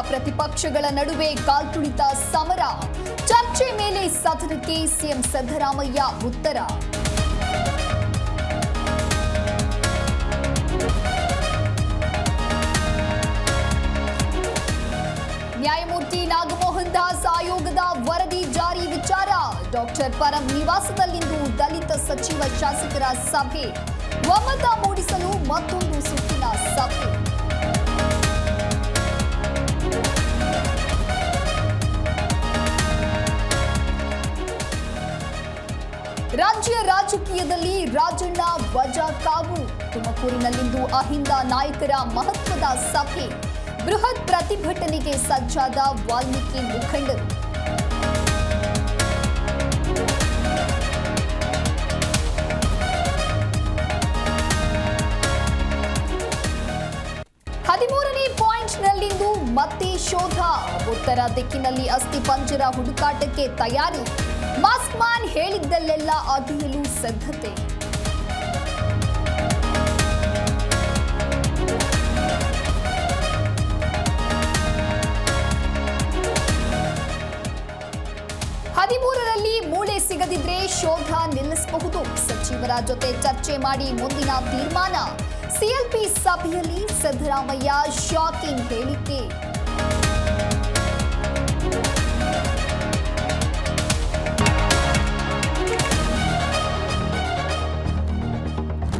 ಪ್ರತಿಪಕ್ಷಗಳ ನಡುವೆ ಕಾಲ್ತುಳಿತ ಸಮರ. ಚರ್ಚೆ ಮೇಲೆ ಸದನಕ್ಕೆ ಸಿಎಂ ಸಿದ್ದರಾಮಯ್ಯ ಉತ್ತರ. ನ್ಯಾಯಮೂರ್ತಿ ನಾಗಮೋಹನ್ ದಾಸ್ ಆಯೋಗದ ವರದಿ ಜಾರಿ ವಿಚಾರ. ಡಾಕ್ಟರ್ ಪರಂ ನಿವಾಸದಲ್ಲಿಂದು ದಲಿತ ಸಚಿವ ಶಾಸಕರ ಸಭೆ. ಒಮ್ಮತ ಮೂಡಿಸಲು ಮತ್ತೊಂದು ಸುತ್ತಿನ ಸಭೆ. ರಾಜ್ಯ ರಾಜಕೀಯದಲ್ಲಿ ರಾಜಣ್ಣ ವಜಾ ಕಾವು. ತುಮಕೂರಿನಲ್ಲಿಂದು ಅಹಿಂದ ನಾಯಕರ ಮಹತ್ವದ ಸಭೆ. ಬೃಹತ್ ಪ್ರತಿಭಟನೆಗೆ ಸಜ್ಜಾದ ವಾಲ್ಮೀಕಿ ಮುಖಂಡರು. ಹದಿಮೂರನೇ ಪಾಯಿಂಟ್ನಲ್ಲಿಂದು ಮತ್ತೆ ಶೋಧ. ಉತ್ತರ ದಿಕ್ಕಿನಲ್ಲಿ ಅಸ್ಥಿ ಪಂಜರ ಹುಡುಕಾಟಕ್ಕೆ ತಯಾರಿ. ಮಾಸ್ಕ್ ಮ್ಯಾನ್ ಹೇಳಿದ್ದಲ್ಲೆಲ್ಲ ಅಗೆಯಲು ಸಿದ್ಧತೆ. ಹದಿಮೂರರಲ್ಲಿ ಮೂಳೆ ಸಿಗದಿದ್ರೆ ಶೋಧ ನಿಲ್ಲಿಸಬಹುದು. ಸಚಿವರ ಜೊತೆ ಚರ್ಚೆ ಮಾಡಿ ಮುಂದಿನ ತೀರ್ಮಾನ. ಸಿಎಲ್ಪಿ ಸಭೆಯಲ್ಲಿ ಸಿದ್ದರಾಮಯ್ಯ ಶಾಕಿಂಗ್ ಹೇಳಿಕೆ.